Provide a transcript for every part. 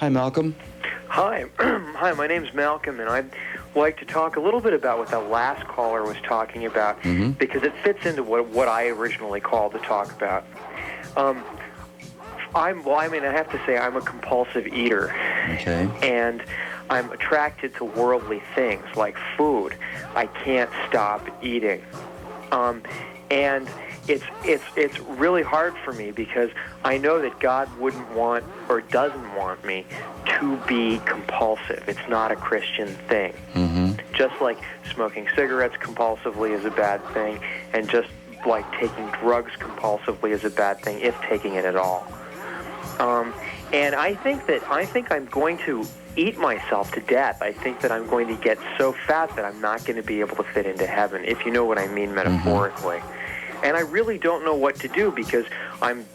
Hi, Malcolm. Hi. Hi, my name's Malcolm, and I'd like to talk a little bit about what that last caller was talking about, because it fits into what I originally called to talk about. I have to say I'm a compulsive eater. Okay. And I'm attracted to worldly things like food. I can't stop eating. And it's really hard for me because I know that God wouldn't want or doesn't want me to be compulsive. It's not a Christian thing. Just like smoking cigarettes compulsively is a bad thing, and just like taking drugs compulsively is a bad thing, if taking it at all. And I think I'm going to eat myself to death. I think that I'm going to get so fat that I'm not going to be able to fit into heaven, if you know what I mean metaphorically. And I really don't know what to do because I'm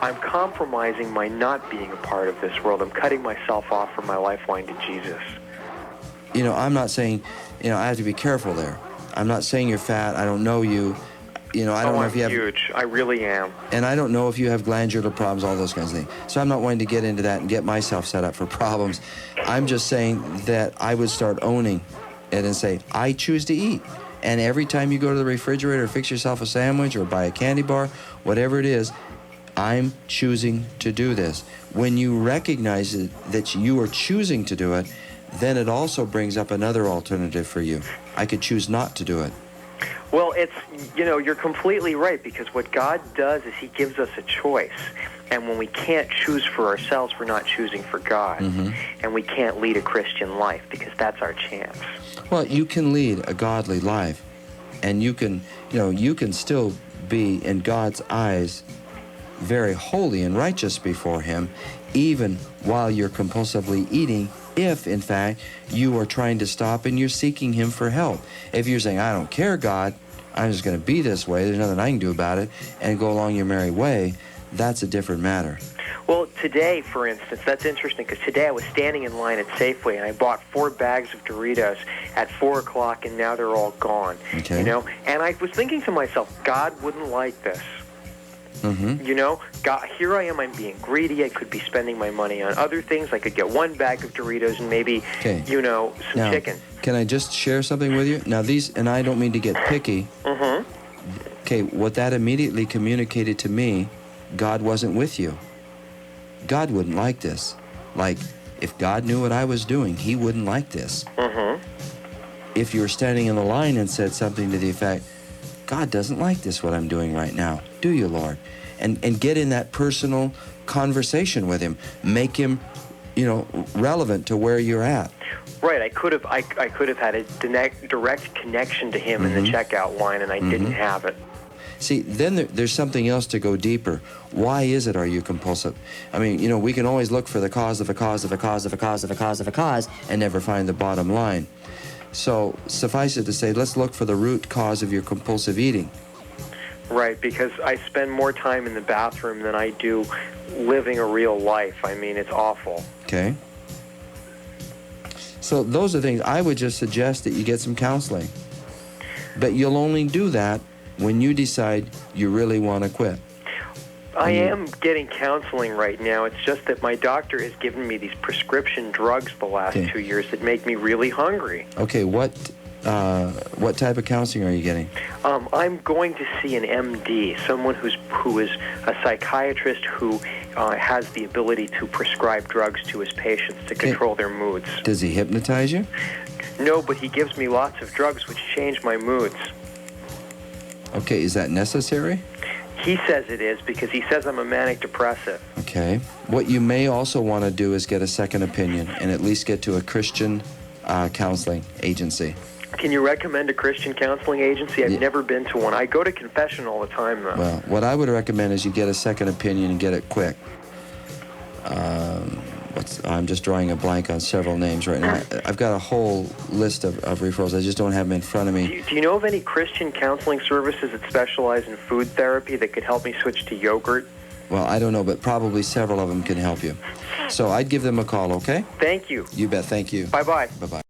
compromising my not being a part of this world. I'm cutting myself off from my lifeline to Jesus. You know, I'm not saying, I have to be careful there. I'm not saying you're fat. I don't know you. I don't know if you have... I'm huge. I really am. And I don't know if you have glandular problems, all those kinds of things. So I'm not wanting to get into that and get myself set up for problems. I'm just saying that I would start owning it and say, I choose to eat. And every time you go to the refrigerator, fix yourself a sandwich or buy a candy bar, whatever it is, I'm choosing to do this. When you recognize that you are choosing to do it, then it also brings up another alternative for you. I could choose not to do it. Well, you're completely right, because what God does is He gives us a choice. And when we can't choose for ourselves, we're not choosing for God. And we can't lead a Christian life because that's our chance. Well, you can lead a godly life, and you can still be, in God's eyes, very holy and righteous before Him, even while you're compulsively eating, if, in fact, you are trying to stop and you're seeking Him for help. If you're saying, I don't care, God, I'm just going to be this way, there's nothing I can do about it, and go along your merry way, that's a different matter. Well, today, for instance, that's interesting, because today I was standing in line at Safeway, and I bought 4 bags of Doritos at 4 o'clock, and now they're all gone. Okay. And I was thinking to myself, God wouldn't like this. God, here I am, I'm being greedy. I could be spending my money on other things. I could get 1 bag of Doritos and maybe, some chicken. Can I just share something with you? Now, and I don't mean to get picky. Okay, what that immediately communicated to me, God wasn't with you. God wouldn't like this. Like, if God knew what I was doing, He wouldn't like this. If you were standing in the line and said something to the effect, God doesn't like this, what I'm doing right now. Do you, Lord? And get in that personal conversation with Him. Make Him, relevant to where you're at. Right. I could have had a direct connection to Him in the checkout line, and I didn't have it. See, then there's something else to go deeper. Why is it are you compulsive? I mean, we can always look for the cause of a cause of a cause of a cause of a cause of a cause and never find the bottom line. So suffice it to say, let's look for the root cause of your compulsive eating. Right, because I spend more time in the bathroom than I do living a real life. I mean, it's awful. Okay. So those are things I would just suggest that you get some counseling. But you'll only do that when you decide you really want to quit. I am getting counseling right now. It's just that my doctor has given me these prescription drugs the last 2 years that make me really hungry. Okay, what type of counseling are you getting? I'm going to see an MD, someone who is a psychiatrist who has the ability to prescribe drugs to his patients to control their moods. Does he hypnotize you? No, but he gives me lots of drugs which change my moods. Okay, is that necessary? He says it is, because he says I'm a manic depressive. Okay. What you may also want to do is get a second opinion and at least get to a Christian counseling agency. Can you recommend a Christian counseling agency? I've never been to one. I go to confession all the time, though. Well, what I would recommend is you get a second opinion and get it quick. I'm just drawing a blank on several names right now. I've got a whole list of referrals. I just don't have them in front of me. Do you know of any Christian counseling services that specialize in food therapy that could help me switch to yogurt? Well, I don't know, but probably several of them can help you. So I'd give them a call, okay? Thank you. You bet. Thank you. Bye-bye. Bye-bye.